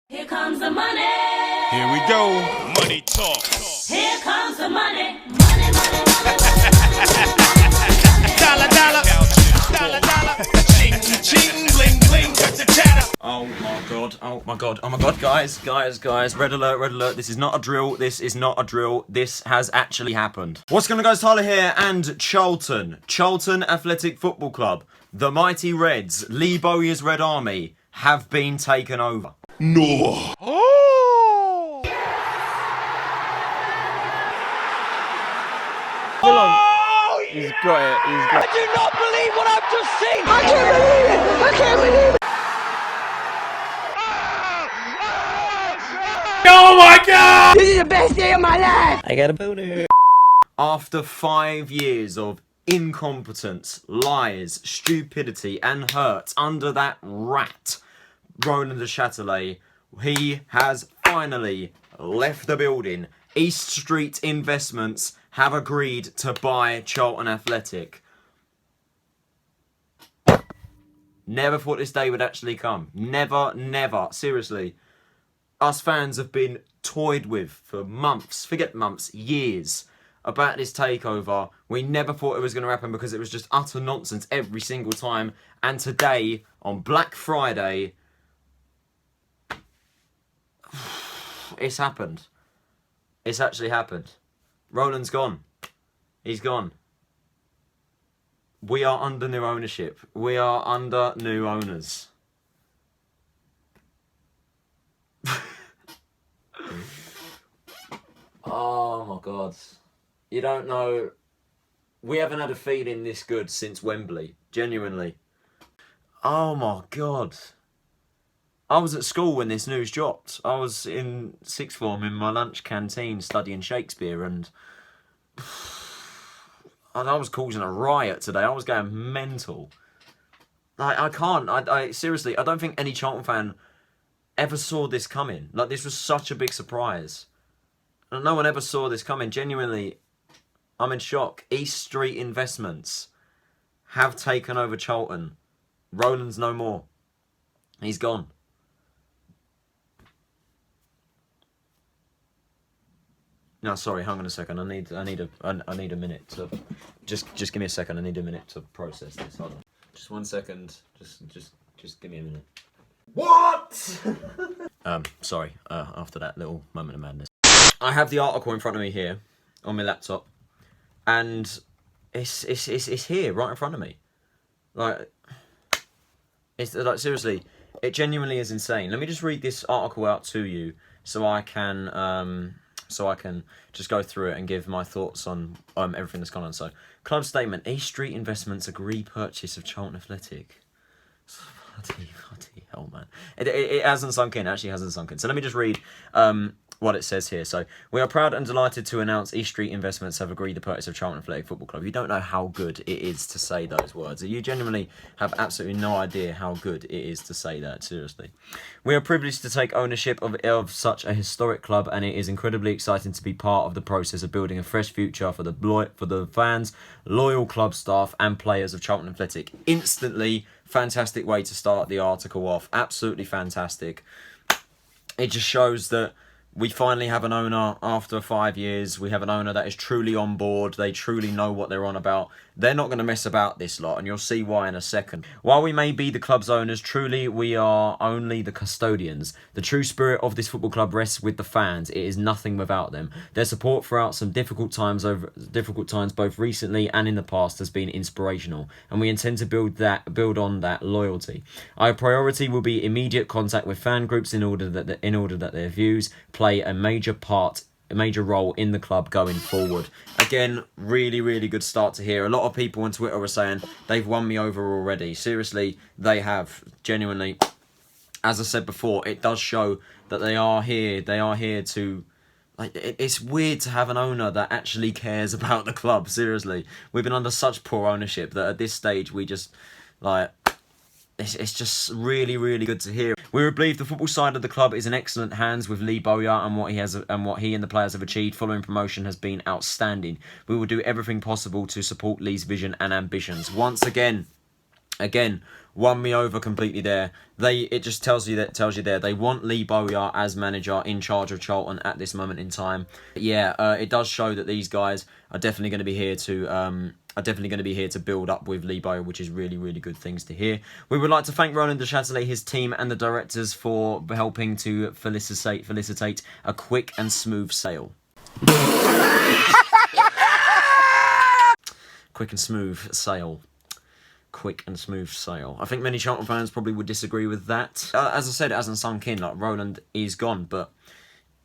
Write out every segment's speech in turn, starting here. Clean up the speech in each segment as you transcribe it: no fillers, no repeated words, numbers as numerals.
Here comes the money. Here we go. Money talk. Here comes the money. Money, money, money, money. Dollar, dollar. Dollar, dollar. Ching, ching, bling, bling. Got the chatter. Oh my god, oh my god, oh my god, guys, red alert, this is not a drill, this has actually happened. What's going on, guys? Tyler here, and Charlton Athletic Football Club, the mighty Reds, Lee Bowyer's Red Army, have been taken over. No. Oh! He's got it. I do not believe what I've just seen. I can't believe it! I can't believe it! Oh my god! This is the best day of my life! I got a boner. After 5 years of incompetence, lies, stupidity and hurt under that rat, Roland Duchatelet, he has finally left the building. East Street Investments have agreed to buy Charlton Athletic. Never thought this day would actually come. Never. Seriously. Us fans have been toyed with for months, forget months, years, about this takeover. We never thought it was going to happen because it was just utter nonsense every single time. And today, on Black Friday, it's happened. It's actually happened. Roland's gone. He's gone. We are under new ownership. We are under new owners. Oh my god. You don't know. We haven't had a feeling this good since Wembley. Genuinely. Oh my god. I was at school when this news dropped. I was in sixth form in my lunch canteen studying Shakespeare, and I was causing a riot today. I was going mental. I can't. I seriously, I don't think any Charlton fan ever saw this coming. Like, this was such a big surprise. And no one ever saw this coming. Genuinely, I'm in shock. East Street Investments have taken over Charlton. Roland's no more. He's gone. No, sorry, hang on a second. I need a minute to just give me a second. I need a minute to process this. Hold on. Just 1 second. Just give me a minute. What? Sorry, after that little moment of madness. I have the article in front of me here on my laptop, and it's here right in front of me. Like, it's like, seriously, it genuinely is insane. Let me just read this article out to you so I can just go through it and give my thoughts on everything that's gone on. So, club statement: East Street Investments agree purchase of Charlton Athletic. Bloody hell, man. It hasn't sunk in. It actually hasn't sunk in. So let me just read what it says here. So, we are proud and delighted to announce East Street Investments have agreed the purchase of Charlton Athletic Football Club. You don't know how good it is to say those words. You genuinely have absolutely no idea how good it is to say that, seriously. We are privileged to take ownership of such a historic club, and it is incredibly exciting to be part of the process of building a fresh future for the fans, loyal club staff and players of Charlton Athletic. Instantly, fantastic way to start the article off. Absolutely fantastic. It just shows that we finally have an owner after 5 years. We have an owner that is truly on board. They truly know what they're on about. They're not going to mess about this lot, and you'll see why in a second. While we may be the club's owners, truly we are only the custodians. The true spirit of this football club rests with the fans. It is nothing without them. Their support throughout some difficult times both recently and in the past has been inspirational, and we intend to build on that loyalty. Our priority will be immediate contact with fan groups in order that their views play a major role in the club going forward. Again, really good start to hear. A lot of people on Twitter are saying they've won me over already. Seriously, they have. Genuinely, as I said before, it does show that they are here. They are here to... Like, it's weird to have an owner that actually cares about the club. Seriously, we've been under such poor ownership that at this stage we just, like... It's just really good to hear. We believe the football side of the club is in excellent hands with Lee Bowyer, and what he and the players have achieved following promotion has been outstanding. We will do everything possible to support Lee's vision and ambitions. Once again, Again, won me over completely there. It just tells you there they want Lee Bowyer as manager in charge of Charlton at this moment in time. Yeah, it does show that these guys are definitely going to be here to build up with Lee Bowyer, which is really, really good things to hear. We would like to thank Roland Duchatelet, his team, and the directors for helping to felicitate a quick and smooth sale. Quick and smooth sale. Quick and smooth sale. I think many Charlton fans probably would disagree with that. As I said, it hasn't sunk in. Like, Roland is gone, but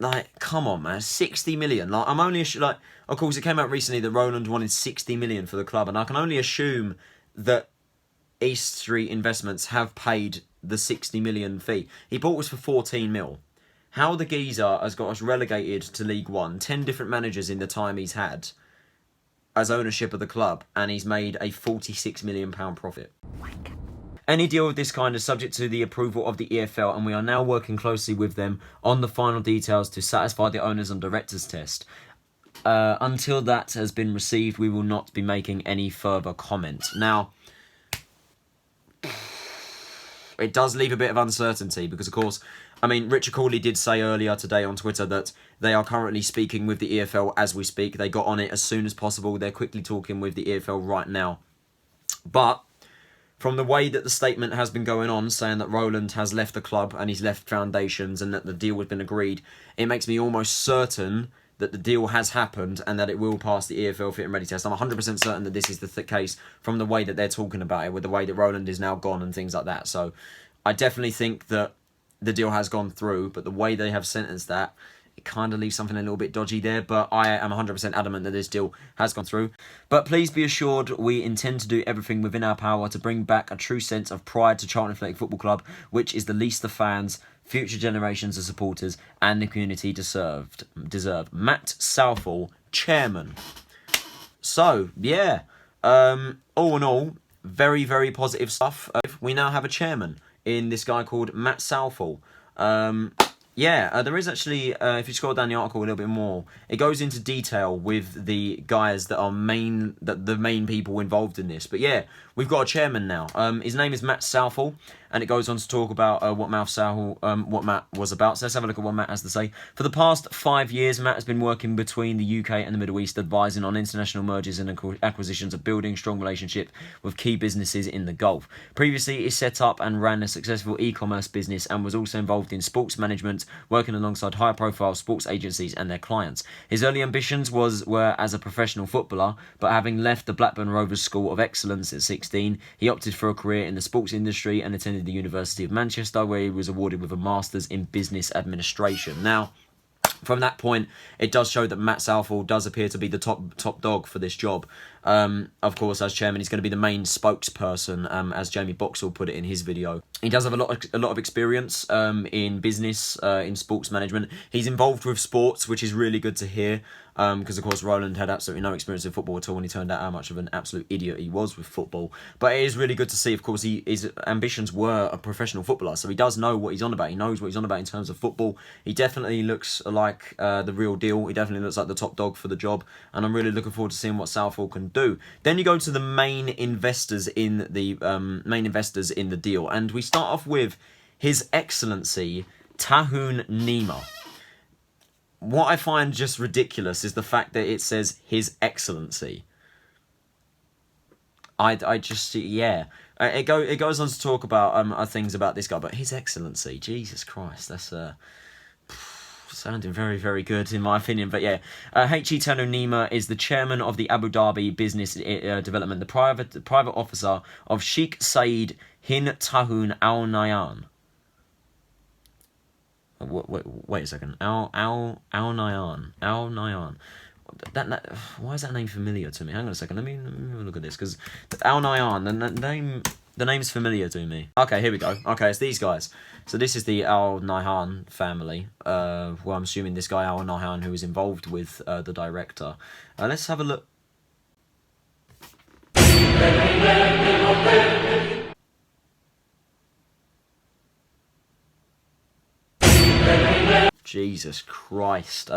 like, come on, man, 60 million. Like, I'm only like, of course, it came out recently that Roland wanted 60 million for the club, and I can only assume that East Street Investments have paid the 60 million fee. He bought us for 14 mil. How the geezer has got us relegated to League One, 10 different managers in the time he's had as ownership of the club, and he's made a £46 million profit. Any deal of this kind is subject to the approval of the EFL, and we are now working closely with them on the final details to satisfy the owners and directors test. Until that has been received, we will not be making any further comment. Now, it does leave a bit of uncertainty because, of course, I mean, Richard Cooley did say earlier today on Twitter that they are currently speaking with the EFL as we speak. They got on it as soon as possible. They're quickly talking with the EFL right now. But from the way that the statement has been going on, saying that Roland has left the club and he's left Foundations and that the deal has been agreed, it makes me almost certain that the deal has happened and that it will pass the EFL fit and ready test. I'm 100% certain that this is the case from the way that they're talking about it, with the way that Roland is now gone and things like that. So I definitely think that the deal has gone through, but the way they have sentenced that, it kind of leaves something a little bit dodgy there, but I am 100% adamant that this deal has gone through. But please be assured we intend to do everything within our power to bring back a true sense of pride to Charlton Athletic Football Club, which is the least the fans, future generations of supporters and the community deserve. Matt Southall, chairman. So, yeah, all in all, very, very positive stuff. We now have a chairman in this guy called Matt Southall. There is actually, if you scroll down the article a little bit more, it goes into detail with the guys that are the main people involved in this. But yeah, we've got a chairman now. His name is Matt Southall, and it goes on to talk about what Matt was about. So let's have a look at what Matt has to say. For the past 5 years, Matt has been working between the UK and the Middle East, advising on international mergers and acquisitions of building strong relationships with key businesses in the Gulf. Previously, he set up and ran a successful e-commerce business and was also involved in sports management, working alongside high-profile sports agencies and their clients. His early ambitions were as a professional footballer, but having left the Blackburn Rovers School of Excellence at 16, he opted for a career in the sports industry and attended the University of Manchester, where he was awarded with a Masters in Business Administration. Now, from that point, it does show that Matt Southall does appear to be the top dog for this job. Of course, as chairman, he's going to be the main spokesperson, as Jamie Boxall put it in his video. He does have a lot of experience in business, in sports management. He's involved with sports, which is really good to hear. Because, of course, Roland had absolutely no experience in football at all, and he turned out how much of an absolute idiot he was with football. But it is really good to see, of course, his ambitions were a professional footballer, so he does know what he's on about. He knows what he's on about in terms of football. He definitely looks like the real deal. He definitely looks like the top dog for the job, and I'm really looking forward to seeing what Southall can do. Then you go to the main investors in the deal, and we start off with His Excellency Tahoon Nima. What I find just ridiculous is the fact that it says His Excellency. I just, yeah. It goes on to talk about things about this guy, but His Excellency, Jesus Christ, that's sounding very, very good in my opinion. But yeah, H.E. Tanu Nima is the chairman of the Abu Dhabi Business Development, the private officer of Sheikh Saeed Hin Tahoon Al Nahyan. Wait a second. Al Nahyan. That why is that name familiar to me? Hang on a second. Let me have a look at this, because Al Nahyan, the name's familiar to me. Okay, here we go. Okay, it's these guys. So this is the Al Nahyan family. Well, I'm assuming this guy Al Nahyan, who is involved with the director. Let's have a look. Jesus Christ.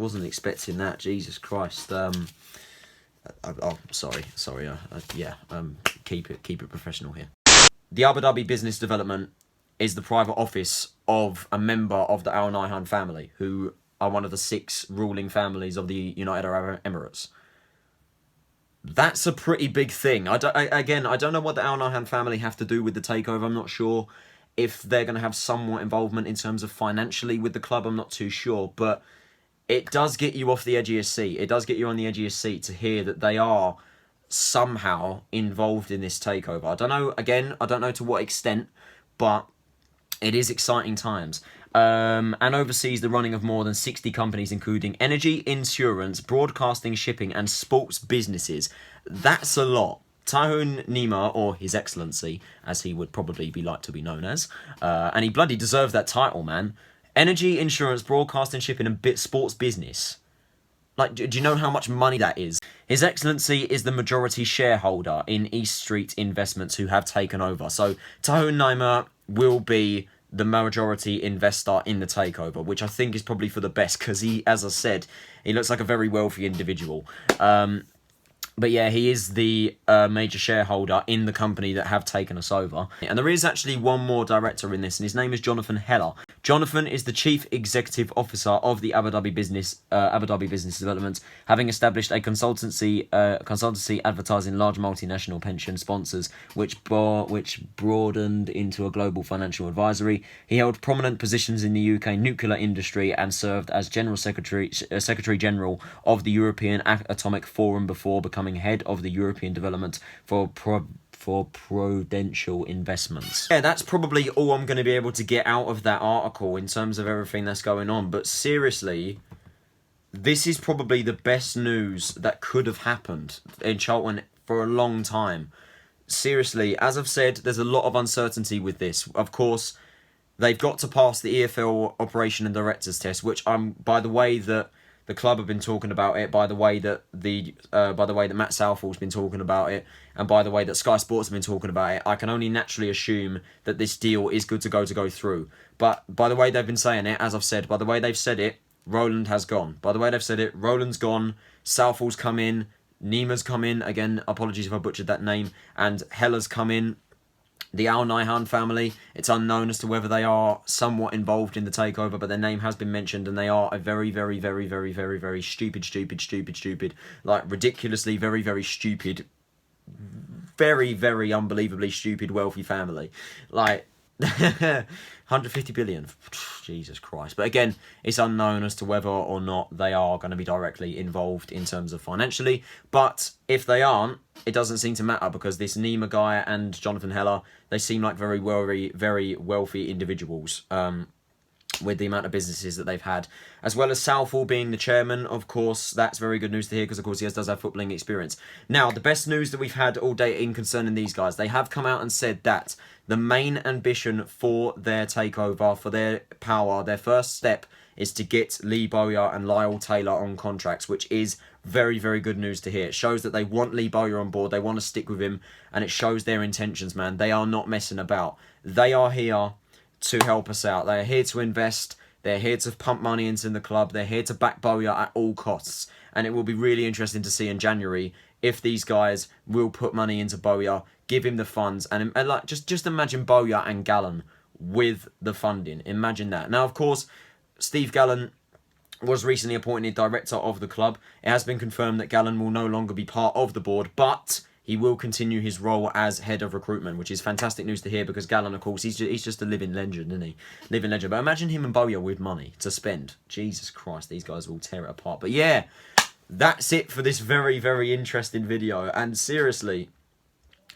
wasn't expecting that. Jesus Christ. Sorry. Keep it professional here. The Abu Dhabi Business Development is the private office of a member of the Al Nahyan family, who are one of the 6 ruling families of the United Arab Emirates. That's a pretty big thing. I don't know what the Al Nahyan family have to do with the takeover. I'm not sure if they're going to have somewhat involvement in terms of financially with the club. I'm not too sure, but it does get you off the edge of your seat. It does get you on the edge of your seat to hear that they are somehow involved in this takeover. I don't know, again, I don't know to what extent, but it is exciting times. And oversees the running of more than 60 companies, including energy, insurance, broadcasting, shipping, and sports businesses. That's a lot. Tahun Nima, or His Excellency, as he would probably be like to be known as, and he bloody deserves that title, man. Energy, insurance, broadcasting, shipping, and sports business. Like, do you know how much money that is? His Excellency is the majority shareholder in East Street Investments, who have taken over. So Tahun Nima will be the majority investor in the takeover, which I think is probably for the best, because he, as I said, he looks like a very wealthy individual. But yeah, he is the major shareholder in the company that have taken us over. And there is actually one more director in this, and his name is Jonathan Heller. Jonathan is the Chief Executive Officer of the Abu Dhabi Business Development, having established a consultancy advertising large multinational pension sponsors, which broadened into a global financial advisory. He held prominent positions in the UK nuclear industry and served as General Secretary General of the European Atomic Forum before becoming head of the European Development for Prudential Investments. Yeah, that's probably all I'm going to be able to get out of that article in terms of everything that's going on. But seriously, this is probably the best news that could have happened in Charlton for a long time. Seriously, as I've said, there's a lot of uncertainty with this. Of course, they've got to pass the EFL Operation and Directors Test, which by the way that the club have been talking about it, by the way that Matt Southall's been talking about it, and by the way that Sky Sports have been talking about it, I can only naturally assume that this deal is good to go through. But by the way they've been saying it, as I've said, by the way they've said it, Roland has gone. By the way they've said it, Roland's gone, Southall's come in, Nima's come in, again, apologies if I butchered that name, and Heller's come in. The Al Nahyan family, it's unknown as to whether they are somewhat involved in the takeover, but their name has been mentioned, and they are a very, very, very, very, very, very stupid, like ridiculously very, very stupid, very, very unbelievably stupid wealthy family. Like, 150 billion. Jesus Christ. But again, it's unknown as to whether or not they are going to be directly involved in terms of financially. But if they aren't, it doesn't seem to matter, because this Nima guy and Jonathan Heller, they seem like very, very wealthy individuals. With the amount of businesses that they've had, as well as Southall being the chairman. Of course, that's very good news to hear, because of course he does have footballing experience. Now, the best news that we've had all day in concerning these guys, they have come out and said that the main ambition for their takeover, for their power, their first step is to get Lee Bowyer and Lyle Taylor on contracts, which is very, very good news to hear. It shows that they want Lee Bowyer on board, they want to stick with him, and it shows their intentions, man. They are not messing about. They are here to help us out. They're here to invest. They're here to pump money into the club. They're here to back Bowyer at all costs. And it will be really interesting to see in January if these guys will put money into Bowyer, give him the funds, and like just imagine Bowyer and Gallen with the funding. Imagine that. Now, of course, Steve Gallen was recently appointed director of the club. It has been confirmed that Gallen will no longer be part of the board, but he will continue his role as head of recruitment, which is fantastic news to hear, because Gallen, of course, he's just a living legend, isn't he? Living legend. But imagine him and Bowyer with money to spend. Jesus Christ, these guys will tear it apart. But yeah, that's it for this very, very interesting video. And seriously,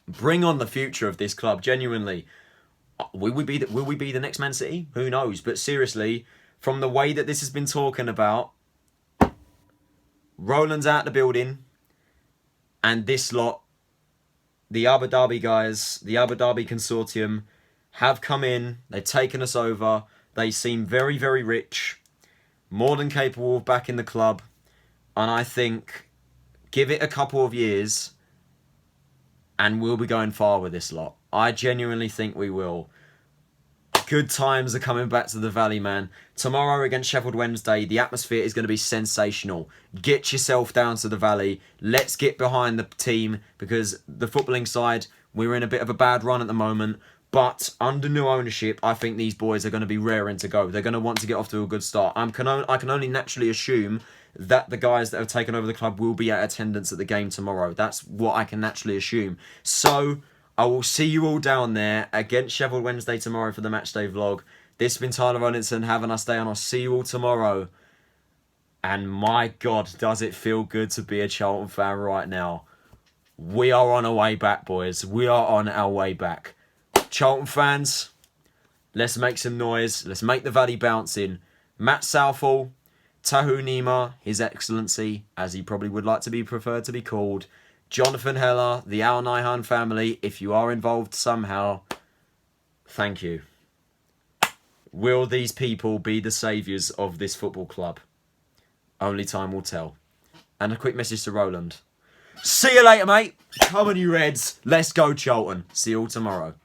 bring on the future of this club. Genuinely, will we be the next Man City? Who knows? But seriously, from the way that this has been talking about, Roland's out the building, and this lot, the Abu Dhabi guys, the Abu Dhabi consortium, have come in. They've taken us over. They seem very, very rich, more than capable of backing the club. And I think, give it a couple of years, and we'll be going far with this lot. I genuinely think we will. Good times are coming back to the Valley, man. Tomorrow against Sheffield Wednesday, the atmosphere is going to be sensational. Get yourself down to the Valley. Let's get behind the team, because the footballing side, we're in a bit of a bad run at the moment. But under new ownership, I think these boys are going to be raring to go. They're going to want to get off to a good start. I can only naturally assume that the guys that have taken over the club will be at attendance at the game tomorrow. That's what I can naturally assume. So I will see you all down there against Sheffield Wednesday tomorrow for the matchday vlog. This has been Tyler Rollinson. Have a nice day, and I'll see you all tomorrow. And my God, does it feel good to be a Charlton fan right now. We are on our way back, boys. We are on our way back. Charlton fans, let's make some noise. Let's make the Valley bouncing. Matt Southall, Tahu Nima, His Excellency, as he probably would like to be preferred to be called, Jonathan Heller, the Al Nihan family, if you are involved somehow, thank you. Will these people be the saviours of this football club? Only time will tell. And a quick message to Roland. See you later, mate. Come on, you Reds. Let's go, Charlton. See you all tomorrow.